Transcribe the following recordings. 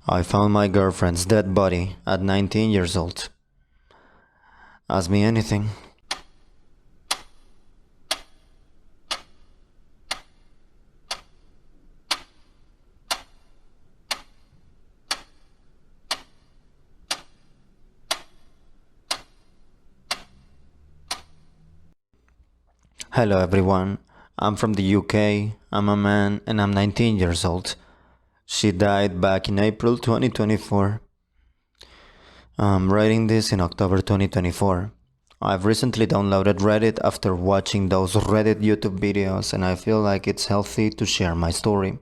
I found my girlfriend's dead body at 19 years old. Ask me anything. Hello everyone, I'm from the UK, I'm a man and I'm 19 years old. She died back in April 2024. I'm writing this in October 2024. I've recently downloaded Reddit after watching those Reddit YouTube videos and I feel like it's healthy to share my story.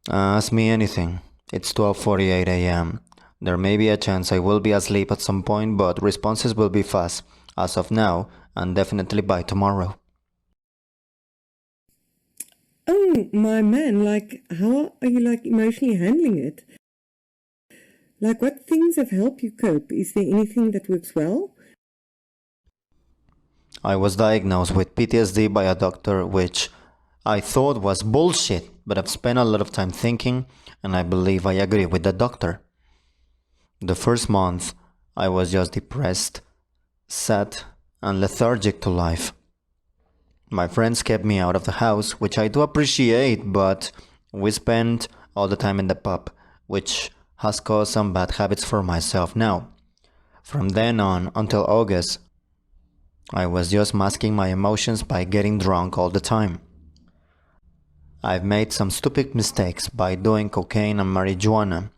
Ask me anything. It's 12:48 a.m. There may be a chance I will be asleep at some point, but responses will be fast, as of now, and definitely by tomorrow. Oh, my man, how are you, emotionally handling it? What things have helped you cope? Is there anything that works well? I was diagnosed with PTSD by a doctor, which I thought was bullshit, but I've spent a lot of time thinking, and I believe I agree with the doctor. The first month, I was just depressed, sad, and lethargic to life. My friends kept me out of the house, which I do appreciate, but we spent all the time in the pub, which has caused some bad habits for myself now. From then on until August, I was just masking my emotions by getting drunk all the time. I've made some stupid mistakes by doing cocaine and marijuana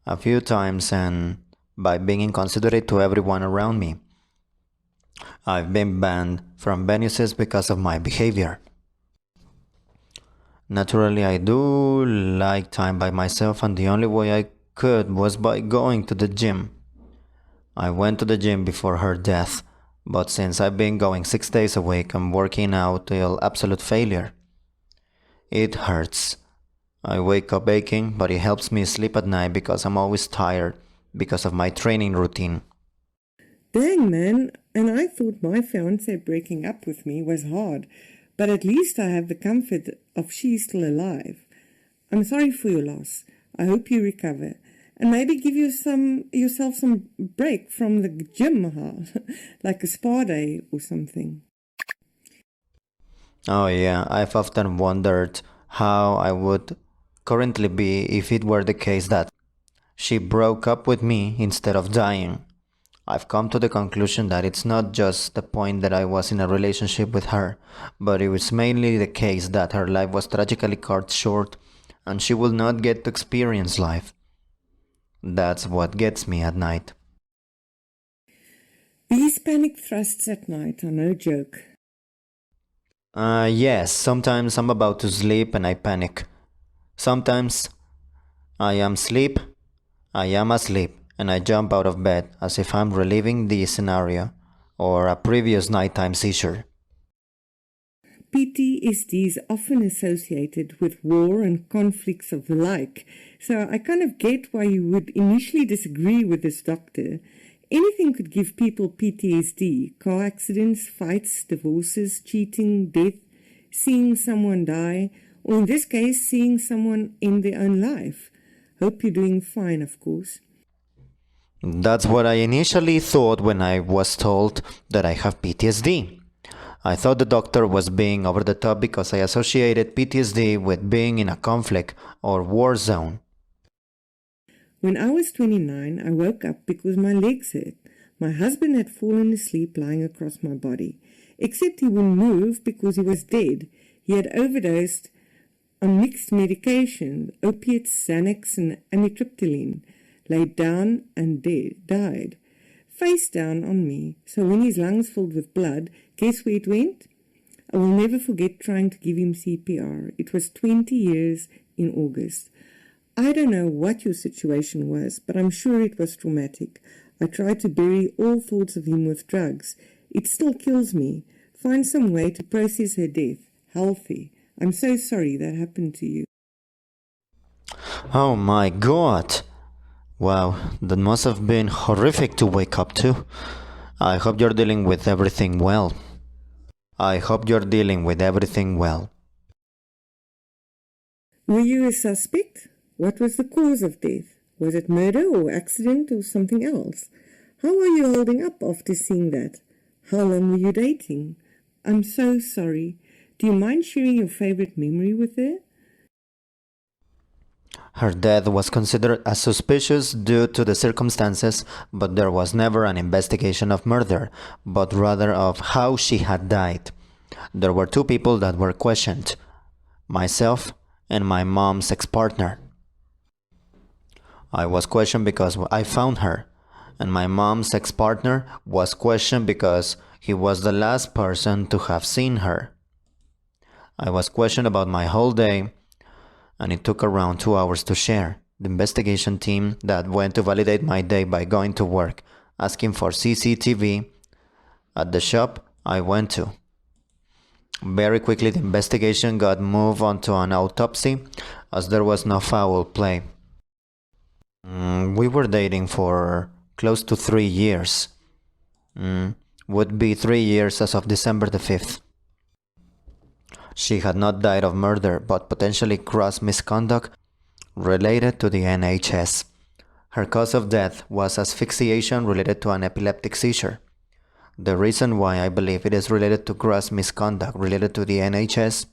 a few times and by being inconsiderate to everyone around me. I've been banned from venues because of my behavior. Naturally, I do like time by myself, and the only way I could was by going to the gym. I went to the gym before her death, but since I've been going 6 days a week, I'm working out till absolute failure. It hurts. I wake up aching, but it helps me sleep at night because I'm always tired because of my training routine. Dang, man, and I thought my fiancé breaking up with me was hard, but at least I have the comfort of she's still alive. I'm sorry for your loss. I hope you recover. And maybe give yourself some break from the gym, like a spa day or something. Oh yeah, I've often wondered how I would currently be if it were the case that she broke up with me instead of dying. I've come to the conclusion that it's not just the point that I was in a relationship with her, but it was mainly the case that her life was tragically cut short and she will not get to experience life. That's what gets me at night. These panic thrusts at night are no joke. Yes, sometimes I'm about to sleep and I panic. Sometimes I am asleep, and I jump out of bed as if I'm reliving the scenario or a previous nighttime seizure. PTSD is often associated with war and conflicts of the like, so I kind of get why you would initially disagree with this doctor. Anything could give people PTSD: car accidents, fights, divorces, cheating, death, seeing someone die, or in this case, seeing someone end their own life. Hope you're doing fine, of course. That's what I initially thought when I was told that I have PTSD. I thought the doctor was being over the top because I associated PTSD with being in a conflict or war zone. When I was 29, I woke up because my legs hurt. My husband had fallen asleep lying across my body, except he wouldn't move because he was dead. He had overdosed on mixed medication, opiates, Xanax and amitriptyline, laid down and died, face down on me. So when his lungs filled with blood, guess where it went? I will never forget trying to give him CPR. It was 20 years in August. I don't know what your situation was, but I'm sure it was traumatic. I tried to bury all thoughts of him with drugs. It still kills me. Find some way to process her death. Healthy. I'm so sorry that happened to you. Oh my god! Wow, that must have been horrific to wake up to. I hope you're dealing with everything well. Were you a suspect? What was the cause of death? Was it murder or accident or something else? How are you holding up after seeing that? How long were you dating? I'm so sorry. Do you mind sharing your favorite memory with her? Her death was considered as suspicious due to the circumstances, but there was never an investigation of murder, but rather of how she had died. There were two people that were questioned: myself and my mom's ex-partner. I was questioned because I found her, and my mom's ex-partner was questioned because he was the last person to have seen her. I was questioned about my whole day, and it took around 2 hours to share. The investigation team that went to validate my day by going to work, asking for CCTV at the shop I went to. Very quickly the investigation got moved onto an autopsy, as there was no foul play. We were dating for close to 3 years. Would be 3 years as of December the 5th. She had not died of murder, but potentially gross misconduct related to the NHS. Her cause of death was asphyxiation related to an epileptic seizure. The reason why I believe it is related to gross misconduct related to the NHS,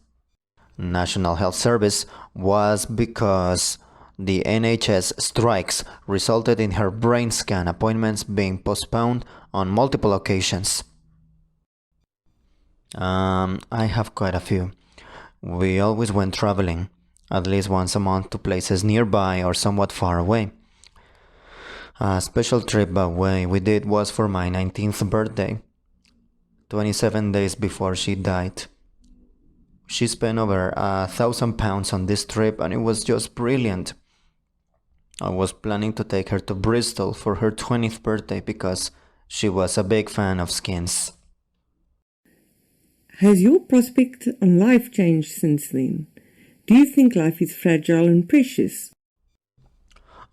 National Health Service, was because the NHS strikes resulted in her brain scan appointments being postponed on multiple occasions. I have quite a few. We always went traveling, at least once a month, to places nearby or somewhat far away. A special trip away we did was for my 19th birthday, 27 days before she died. She spent over £1,000 on this trip, and it was just brilliant. I was planning to take her to Bristol for her 20th birthday because she was a big fan of skins. Has your prospect on life changed since then? Do you think life is fragile and precious?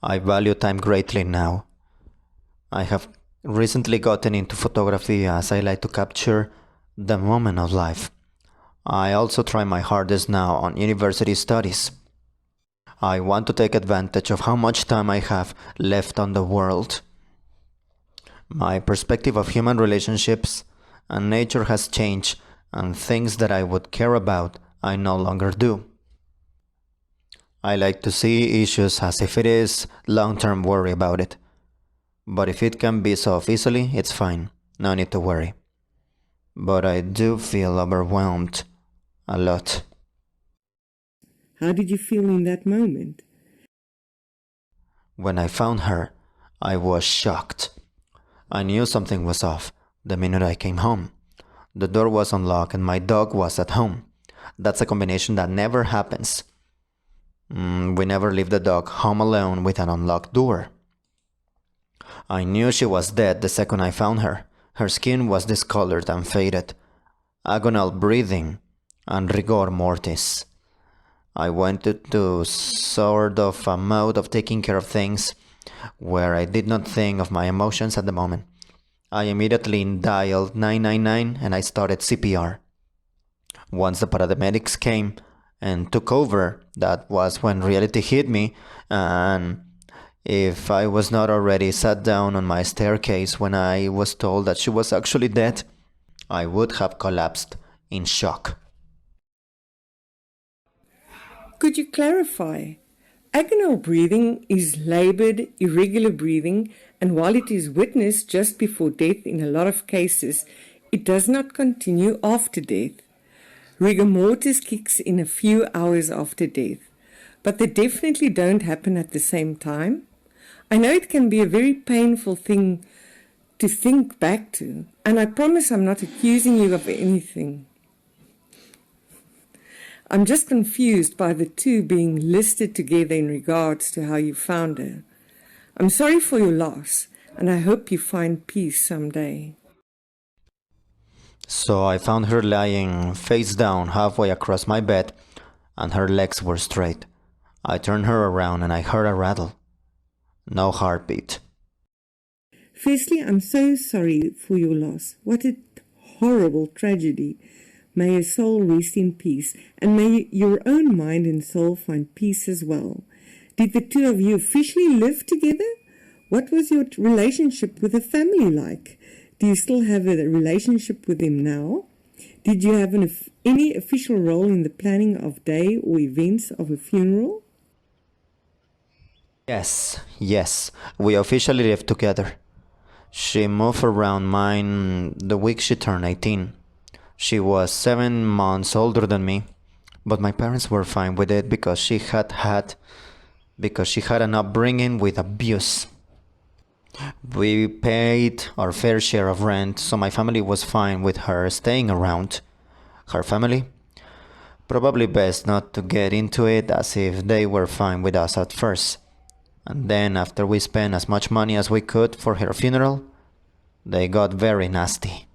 I value time greatly now. I have recently gotten into photography as I like to capture the moment of life. I also try my hardest now on university studies. I want to take advantage of how much time I have left on the world. My perspective of human relationships and nature has changed, and things that I would care about, I no longer do. I like to see issues as if it is long-term worry about it. But if it can be solved easily, it's fine. No need to worry. But I do feel overwhelmed a lot. How did you feel in that moment? When I found her, I was shocked. I knew something was off the minute I came home. The door was unlocked and my dog was at home. That's a combination that never happens. We never leave the dog home alone with an unlocked door. I knew she was dead the second I found her. Her skin was discolored and faded. Agonal breathing and rigor mortis. I went into sort of a mode of taking care of things where I did not think of my emotions at the moment. I immediately dialed 999 and I started CPR. Once the paramedics came and took over, that was when reality hit me, and if I was not already sat down on my staircase when I was told that she was actually dead, I would have collapsed in shock. Could you clarify? Agonal breathing is labored, irregular breathing, and while it is witnessed just before death in a lot of cases, it does not continue after death. Rigor mortis kicks in a few hours after death, but they definitely don't happen at the same time. I know it can be a very painful thing to think back to, and I promise I'm not accusing you of anything. I'm just confused by the two being listed together in regards to how you found her. I'm sorry for your loss, and I hope you find peace someday. So I found her lying face down halfway across my bed, and her legs were straight. I turned her around and I heard a rattle. No heartbeat. Firstly, I'm so sorry for your loss. What a horrible tragedy. May your soul rest in peace, and may your own mind and soul find peace as well. Did the two of you officially live together? What was your relationship with the family like? Do you still have a relationship with them now? Did you have any official role in the planning of day or events of a funeral? Yes, we officially lived together. She moved around mine the week she turned 18. She was 7 months older than me, but my parents were fine with it because she had an upbringing with abuse. We paid our fair share of rent, so my family was fine with her staying around. Her family? Probably best not to get into it, as if they were fine with us at first. And then, after we spent as much money as we could for her funeral, they got very nasty.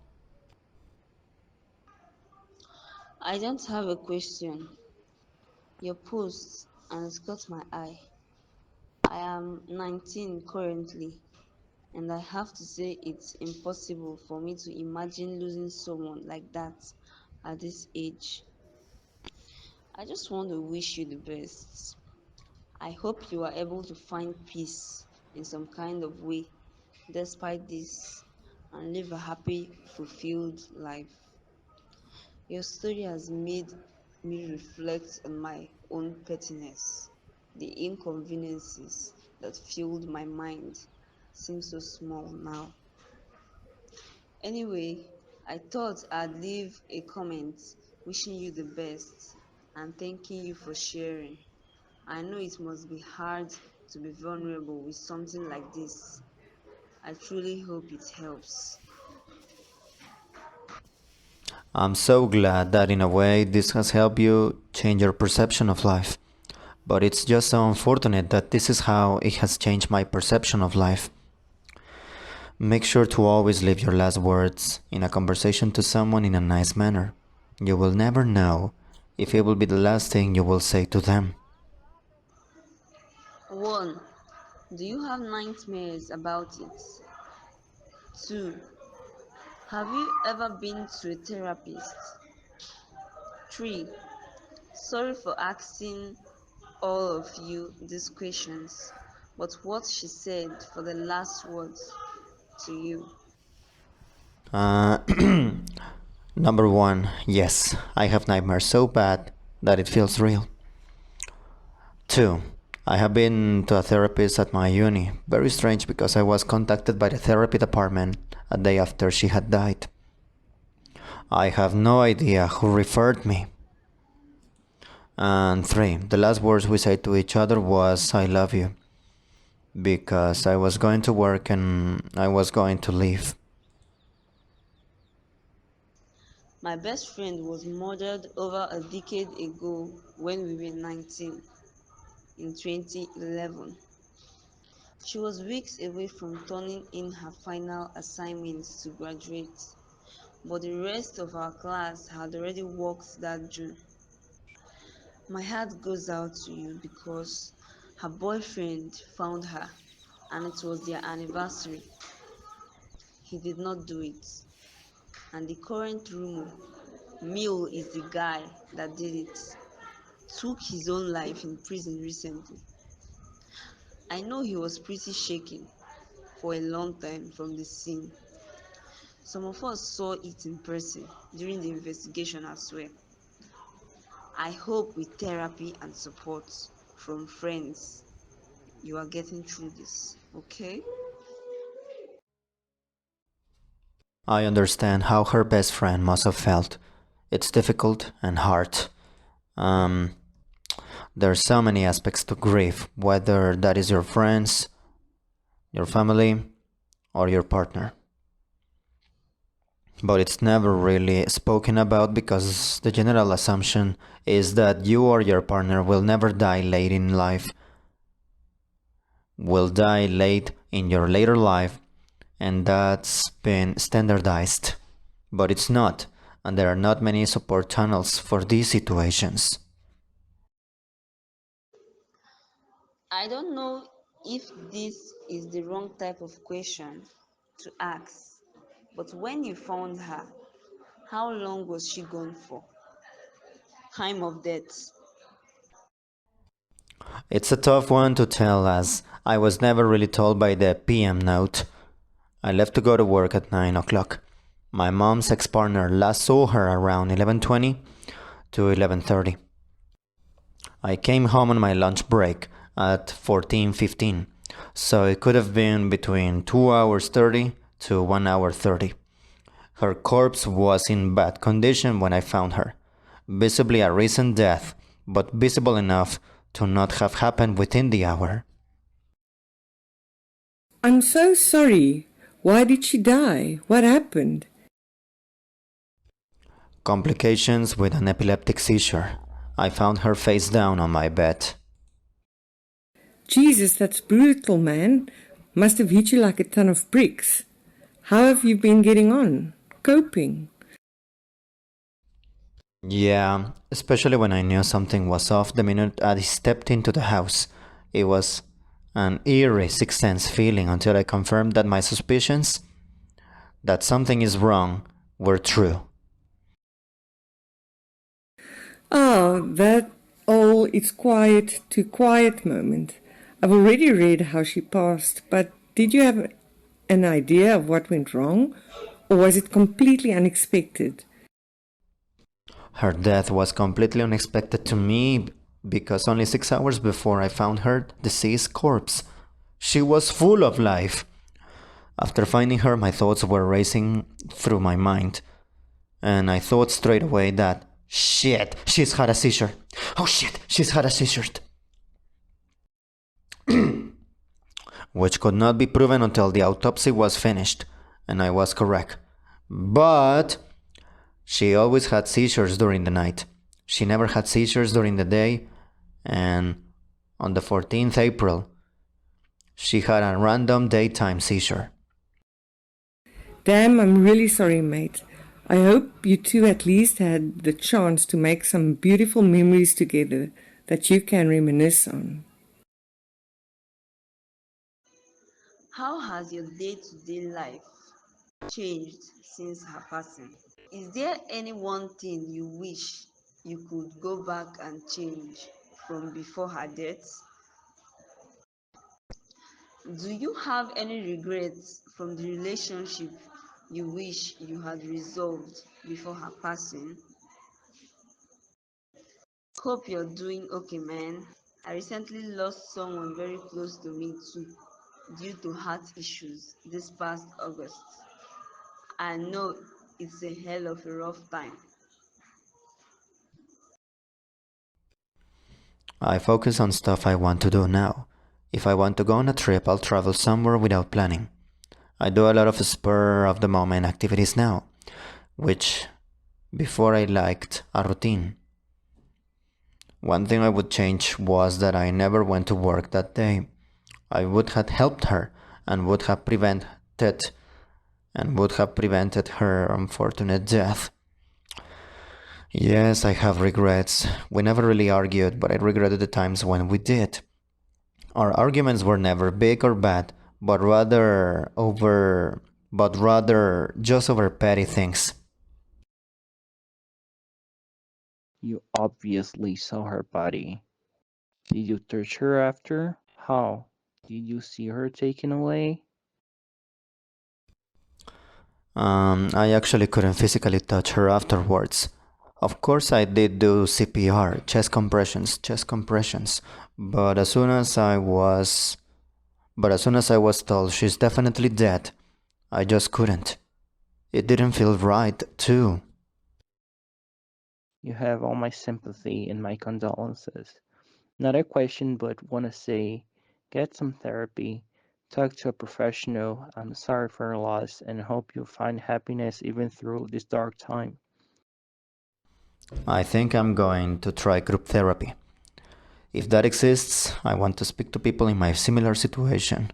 I don't have a question. Your post and it caught my eye. I am 19 currently, and I have to say it's impossible for me to imagine losing someone like that at this age. I just want to wish you the best. I hope you are able to find peace in some kind of way despite this and live a happy, fulfilled life. Your story has made me reflect on my own pettiness. The inconveniences that filled my mind seem so small now. Anyway, I thought I'd leave a comment wishing you the best and thanking you for sharing. I know it must be hard to be vulnerable with something like this. I truly hope it helps. I'm so glad that in a way this has helped you change your perception of life. But it's just so unfortunate that this is how it has changed my perception of life. Make sure to always leave your last words in a conversation to someone in a nice manner. You will never know if it will be the last thing you will say to them. 1. Do you have nightmares about it? 2. Have you ever been to a therapist? 3. Sorry for asking all of you these questions, but what she said for the last words to you. Uh, Number one, yes, I have nightmares so bad that it feels real. 2. I have been to a therapist at my uni. Very strange because I was contacted by the therapy department a day after she had died. I have no idea who referred me. And 3. The last words we said to each other was I love you because I was going to work and I was going to leave. My best friend was murdered over a decade ago when we were 19 in 2011. She was weeks away from turning in her final assignments to graduate, but the rest of our class had already worked that June. My heart goes out to you because her boyfriend found her and it was their anniversary. He did not do it. And the current rumor, Mill is the guy that did it, took his own life in prison recently. I know he was pretty shaken for a long time from the scene. Some of us saw it in person during the investigation as well. I hope with therapy and support from friends, you are getting through this, okay? I understand how her best friend must have felt. It's difficult and hard. Um, there's so many aspects to grief, whether that is your friends, your family, or your partner. But it's never really spoken about because the general assumption is that you or your partner will never die late in life, will die late in your later life, and that's been standardized. But it's not, and there are not many support channels for these situations. I don't know if this is the wrong type of question to ask, but when you found her, how long was she gone for? Time of death. It's a tough one to tell as I was never really told by the PM note. I left to go to work at 9 o'clock. My mom's ex-partner last saw her around 11:20 to 11:30. I came home on my lunch break at 14:15, so it could have been between 2 hours 30 to 1 hour 30. Her corpse was in bad condition when I found her, visibly a recent death, but visible enough to not have happened within the hour. I'm so sorry. Why did she die? What happened? Complications with an epileptic seizure. I found her face down on my bed. Jesus, that's brutal, man. Must have hit you like a ton of bricks. How have you been getting on? Coping? Yeah, especially when I knew something was off the minute I stepped into the house. It was an eerie sixth sense feeling until I confirmed that my suspicions that something is wrong were true. That all it's quiet to quiet moment. I've already read how she passed, but did you have an idea of what went wrong? Or was it completely unexpected? Her death was completely unexpected to me because only 6 hours before I found her deceased corpse, she was full of life. After finding her, my thoughts were racing through my mind, and I thought straight away that, shit, she's had a seizure. Oh shit, she's had a seizure. Which could not be proven until the autopsy was finished, and I was correct. But she always had seizures during the night. She never had seizures during the day, and on the 14th April, she had a random daytime seizure. Damn, I'm really sorry, mate. I hope you two at least had the chance to make some beautiful memories together that you can reminisce on. How has your day-to-day life changed since her passing? Is there any one thing you wish you could go back and change from before her death? Do you have any regrets from the relationship you wish you had resolved before her passing? Hope you're doing okay, man. I recently lost someone very close to me too, due to heart issues this past August. I know it's a hell of a rough time. I focus on stuff I want to do now. If I want to go on a trip, I'll travel somewhere without planning. I do a lot of spur of the moment activities now, which before I liked a routine. One thing I would change was that I never went to work that day. I would have helped her and would have prevented her unfortunate death. Yes, I have regrets. We never really argued, but I regretted the times when we did. Our arguments were never big or bad, but rather just over petty things. You obviously saw her body. Did you touch her after? How? Did you see her taken away? I actually couldn't physically touch her afterwards. Of course, I did do CPR, chest compressions, but as soon as I was told she's definitely dead, I just couldn't. It didn't feel right, too. You have all my sympathy and my condolences. Not a question, but want to say get some therapy, talk to a professional. I'm sorry for your loss and hope you find happiness even through this dark time. I think I'm going to try group therapy. If that exists, I want to speak to people in my similar situation.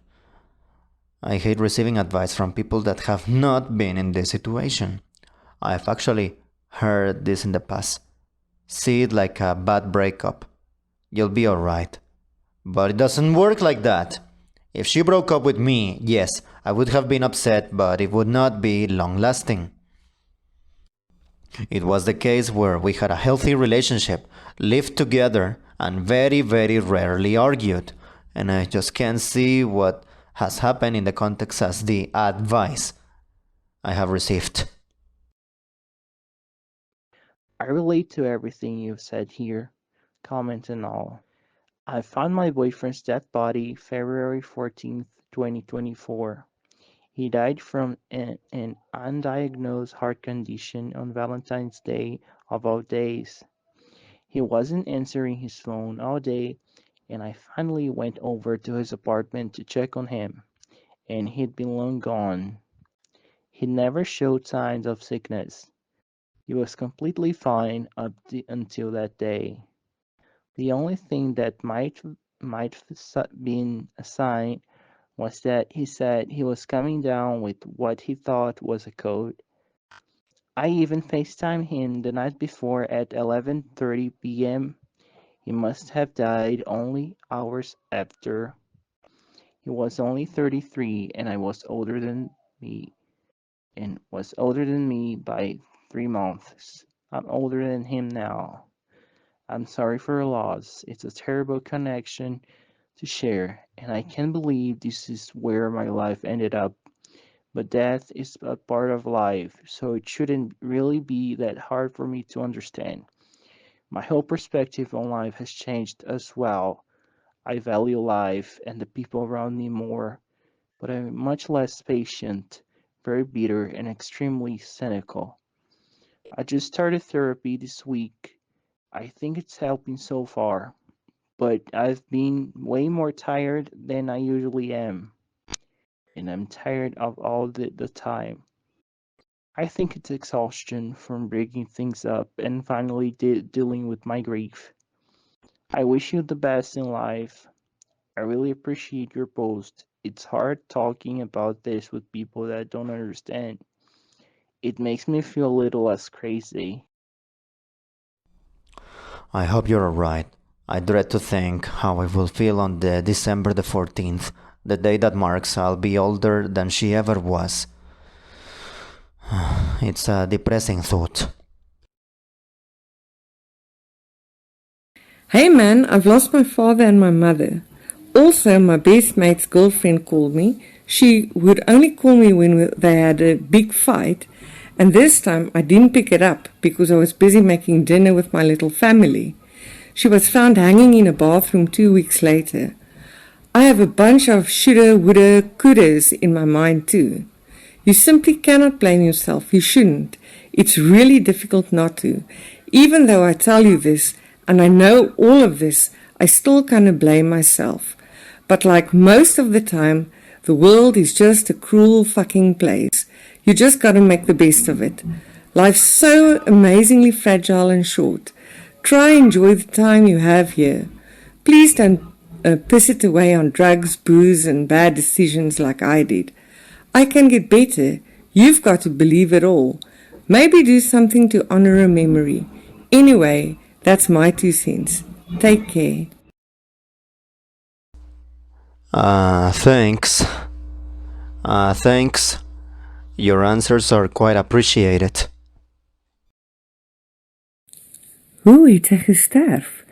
I hate receiving advice from people that have not been in this situation. I've actually heard this in the past. See it like a bad breakup. You'll be alright. But it doesn't work like that. If she broke up with me, yes, I would have been upset, but it would not be long lasting. It was the case where we had a healthy relationship, lived together, and very, very rarely argued. And I just can't see what has happened in the context as the advice I have received. I relate to everything you've said here, comment and all. I found my boyfriend's dead body February 14th, 2024. He died from an undiagnosed heart condition on Valentine's Day of all days. He wasn't answering his phone all day, and I finally went over to his apartment to check on him, and he'd been long gone. He never showed signs of sickness. He was completely fine until that day. The only thing that might have been a sign was that he said he was coming down with what he thought was a cold. I even FaceTimed him the night before at 11:30 p.m. He must have died only hours after. He was only 33 and I was older than me and was older than me by 3 months. I'm older than him now. I'm sorry for your loss. It's a terrible connection to share, and I can't believe this is where my life ended up. But death is a part of life, so it shouldn't really be that hard for me to understand. My whole perspective on life has changed as well. I value life and the people around me more, but I'm much less patient, very bitter, and extremely cynical. I just started therapy this week. I think it's helping so far, but I've been way more tired than I usually am, and I'm tired of all the time. I think it's exhaustion from breaking things up and finally dealing with my grief. I wish you the best in life. I really appreciate your post. It's hard talking about this with people that don't understand. It makes me feel a little less crazy. I hope you're alright. I dread to think how I will feel on the December the 14th, the day that marks I'll be older than she ever was. It's a depressing thought. Hey man, I've lost my father and my mother. Also, my best mate's girlfriend called me. She would only call me when they had a big fight, and this time I didn't pick it up because I was busy making dinner with my little family. She was found hanging in a bathroom 2 weeks later. I have a bunch of shoulda, woulda, couldas in my mind too. You simply cannot blame yourself. You shouldn't. It's really difficult not to. Even though I tell you this, and I know all of this, I still kind of blame myself. But like most of the time, the world is just a cruel fucking place. You just gotta make the best of it. Life's so amazingly fragile and short. Try enjoy the time you have here. Please don't piss it away on drugs, booze, and bad decisions like I did. I can get better. You've got to believe it all. Maybe do something to honor a memory. Anyway, that's my 2 cents. Take care. Thanks. Thanks. Your answers are quite appreciated. Hoe het hy gesterf?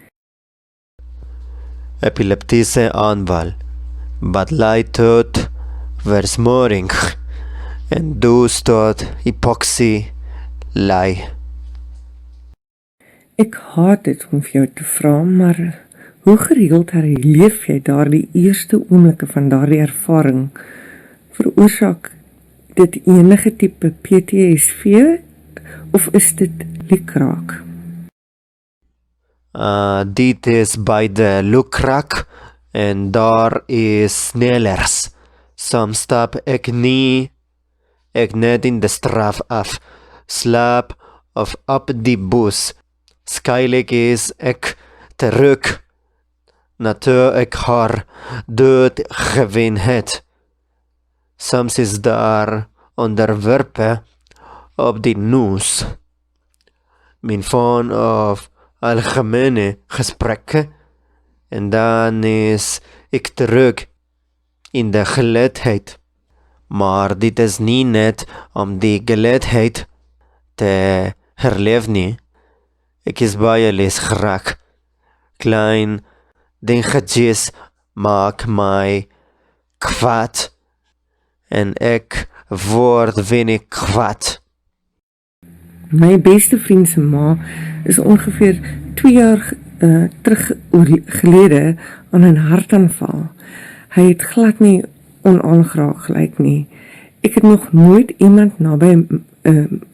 Epileptische aanval. Wat leidt tot versmoring en dus tot hypoxie, lei. Ek haat dit om vir jou te vra, maar hoe gereeld herleef jy daardie eerste oomblikke van daardie ervaring? Veroorsaak dit enige tipe PTSD of is dit liekraak? Dit is bij de lukraak en daar is snellers. Soms stap ik net in de straf af, slaap of op die bus. Skylijk is ik terug nadat ik haar dood gewin het. Soms is daar onderwerpen op die nieuws. Mijn phone of algemene gesprekken en dan is ik terug in de geleerdheid. Maar dit is niet net om die geleerdheid te herleven. Ik is bij je lees graag. Klein dingetjies maak my kwaad en ek word wenig kwaad. My beste vriend se ma is ongeveer 2 jaar gelede aan 'n hartaanval. Hy het glad nie onaangenaam gelyk nie. Ek het nog nooit iemand naby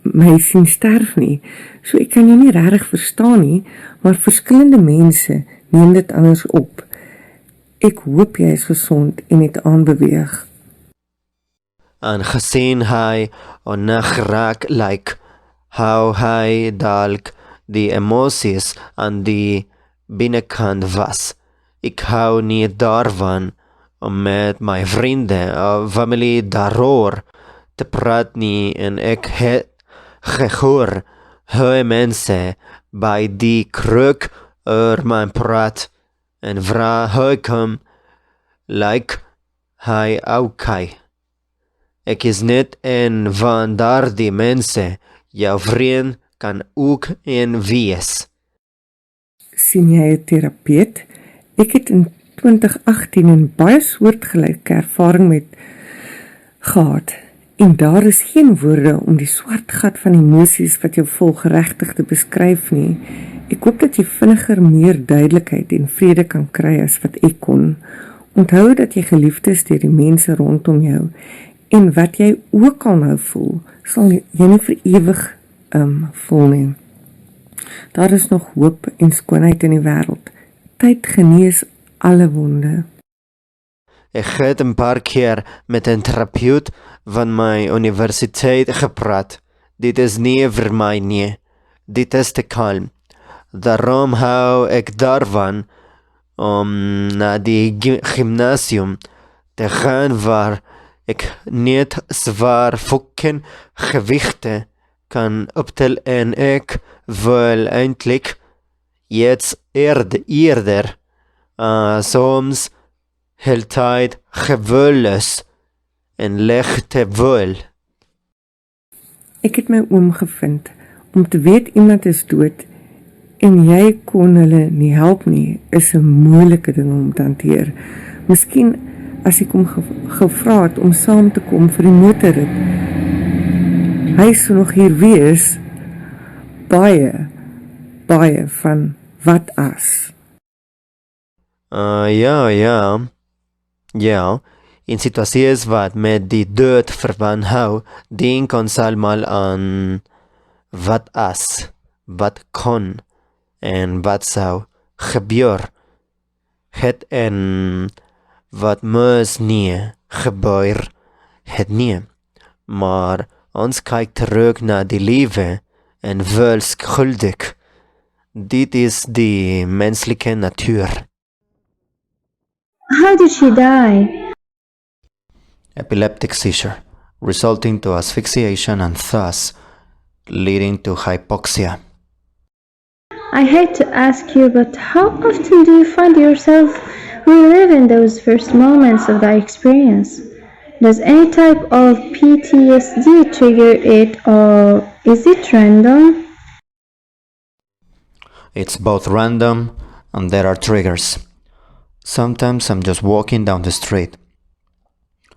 my sien sterf nie, so ek kan jou nie regtig verstaan nie, maar verskillende mense neem dit anders op. Ek hoop jy is gesond en het aanbeweeg. Aangesien hy ongeraak lyk, hou hy dalk die emosies aan die binnekant was. Ek hou nie daarvan om met my vriende of familie daaroor te praat nie en ek het gehoor hoe mense by die kroeg oor my praat en vra hoekom lyk hy oukei. Ek is net een van daardie mense. Jou vriend kan ook een wees. Sien jy 'n terapeut? Ek het in 2018 'n baie soortgelyke ervaring met gehad. En daar is geen woorde om die swart gat van emosies wat jou volg regtig te beskryf nie. Ek hoop dat jy vinniger meer duidelikheid en vrede kan kry as wat ek kon. Onthou dat jy geliefd is deur die mense rondom jou. En wat jy ook al nou voel, sal jy nie vir ewig voel nie. Daar is nog hoop en skoonheid in die wêreld. Tyd genees alle wonde. Ek het 'n paar keer met 'n terapeut van my universiteit gepraat. Dit is nie vir my nie. Dit is te kalm. Daarom hou ek daarvan om na die gymnasium te gaan waar ek net zwaar fucking gewichte kan optel en ek wil eindelijk jetzt eerder soms heeltyd gevoelens en legte wil. Ek het my oom gevind. Om te weet iemand is dood en jy kon hulle nie help nie, is 'n moeilike ding om te hanteer. Miskien as ek hom gevra het om saam te kom vir die motorrit. Hy sou nog hier wees. Baie van wat as. Ja, in situasies wat met die dood verband hou, dink ons almal aan wat as, wat kon en wat sou gebeur het en wat moes nie gebeur het nie. Maar ons kyk terug na die lewe en voel skuldig. Dit is die menslike natuur. How did she die? Epileptic seizure, resulting to asphyxiation and thus leading to hypoxia. I hate to ask you, but how often do you find yourself reliving those first moments of the experience? Does any type of PTSD trigger it, or is it random? It's both random and there are triggers. Sometimes I'm just walking down the street,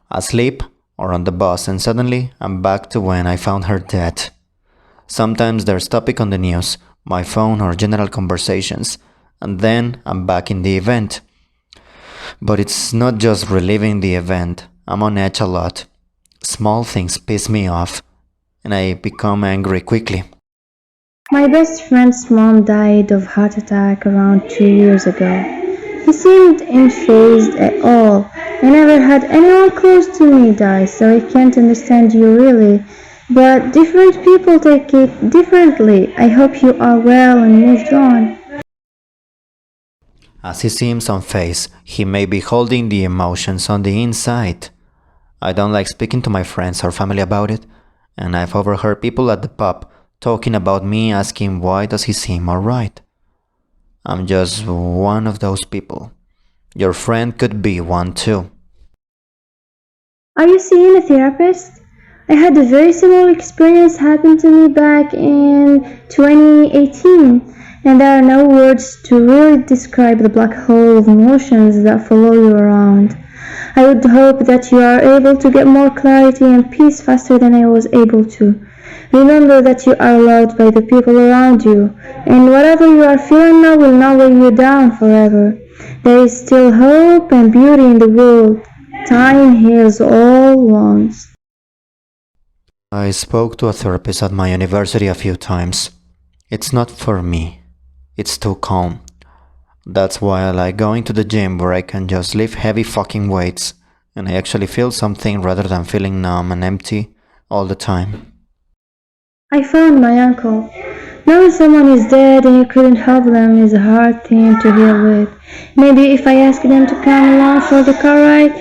asleep or on the bus, and suddenly I'm back to when I found her dead. Sometimes there's topic on the news, my phone or general conversations, and then I'm back in the event. But it's not just reliving the event. I'm on edge a lot. Small things piss me off, and I become angry quickly. My best friend's mom died of heart attack around 2 years ago. He seemed unfazed at all. I never had anyone close to me die, so I can't understand you really. But different people take it differently. I hope you are well and moved on. As he seems unfazed, he may be holding the emotions on the inside. I don't like speaking to my friends or family about it, and I've overheard people at the pub talking about me asking why does he seem alright. I'm just one of those people. Your friend could be one too. Are you seeing a therapist? I had a very similar experience happen to me back in 2018, and there are no words to really describe the black hole of emotions that follow you around. I would hope that you are able to get more clarity and peace faster than I was able to. Remember that you are loved by the people around you, and whatever you are feeling now will not weigh you down forever. There is still hope and beauty in the world. Time heals all wounds. I spoke to a therapist at my university a few times. It's not for me. It's too calm. That's why I like going to the gym where I can just lift heavy fucking weights and I actually feel something rather than feeling numb and empty all the time. I found my uncle. Knowing someone is dead and you couldn't help them is a hard thing to deal with. Maybe if I asked him to come along for the car ride,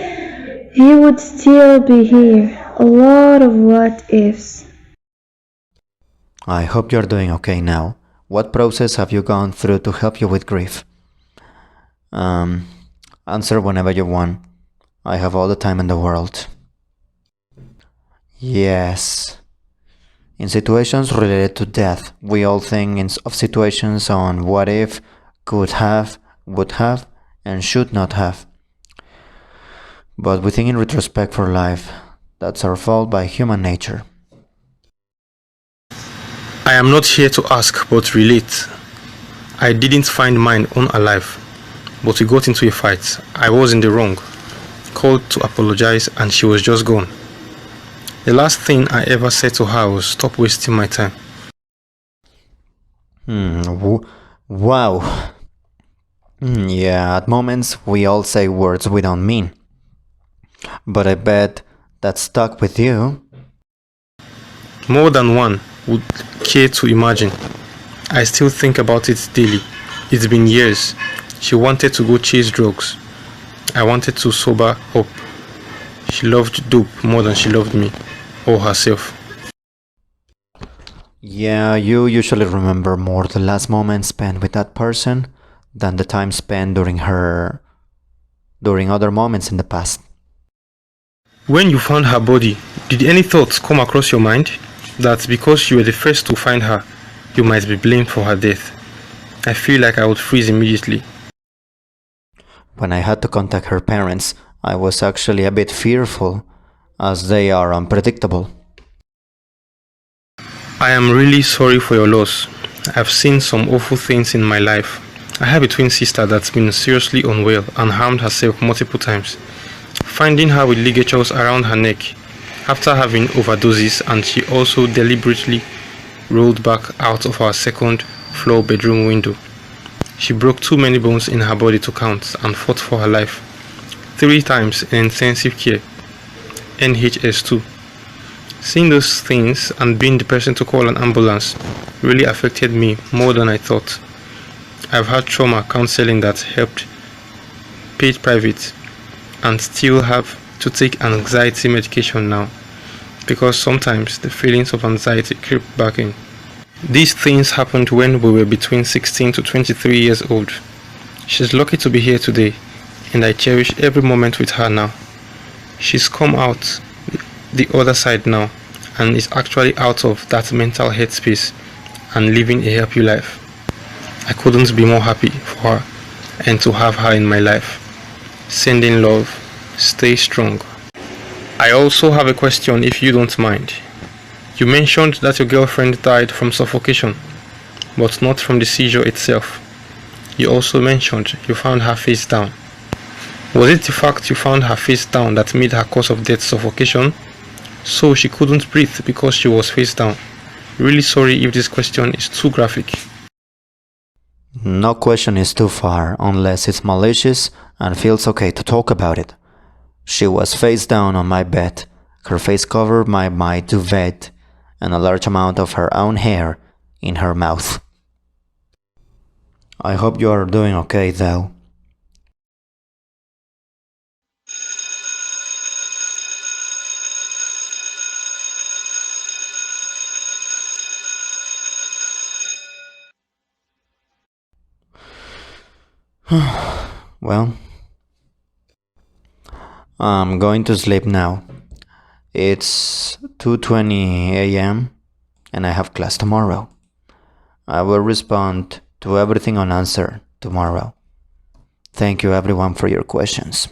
he would still be here. A lot of what ifs. I hope you're doing okay now. What process have you gone through to help you with grief? Answer whenever you want. I have all the time in the world. Yes. In situations related to death, we all think of situations on what if, could have, would have, and should not have. But we think in retrospect for life. That's our fault by human nature. I am not here to ask but relate. I didn't find mine own alive, but we got into a fight. I was in the wrong. Called to apologize and she was just gone. The last thing I ever said to her was stop wasting my time. Wow. Yeah, at moments we all say words we don't mean. But I bet that stuck with you. More than one would care to imagine. I still think about it daily. It's been years. She wanted to go chase drugs. I wanted to sober up. She loved dope more than she loved me or herself. Yeah, you usually remember more the last moment spent with that person than the time spent during other moments in the past. When you found her body, did any thoughts come across your mind that because you were the first to find her, you might be blamed for her death? I feel like I would freeze immediately. When I had to contact her parents, I was actually a bit fearful, as they are unpredictable. I am really sorry for your loss. I've seen some awful things in my life. I have a twin sister that's been seriously unwell and harmed herself multiple times. Finding her with ligatures around her neck after having overdoses, and she also deliberately rolled back out of our second floor bedroom window. She broke too many bones in her body to count and fought for her life. 3 times in intensive care, NHS2. Seeing those things and being the person to call an ambulance really affected me more than I thought. I've had trauma counseling that helped, paid private, and still have to take anxiety medication now because sometimes the feelings of anxiety creep back in. These things happened when we were between 16 to 23 years old. She's lucky to be here today, and I cherish every moment with her now. She's come out the other side now and is actually out of that mental headspace and living a happy life. I couldn't be more happy for her and to have her in my life. Sending love. Stay strong. I also have a question if you don't mind. You mentioned that your girlfriend died from suffocation, but not from the seizure itself. You also mentioned you found her face down. Was it the fact you found her face down that made her cause of death suffocation? So she couldn't breathe because she was face down. Really sorry if this question is too graphic. No question is too far unless it's malicious and feels okay to talk about it. She was face down on my bed, her face covered by my duvet, and a large amount of her own hair in her mouth. I hope you are doing okay though. Well, I'm going to sleep now. It's 2:20 a.m. and I have class tomorrow. I will respond to everything unanswered tomorrow. Thank you everyone for your questions.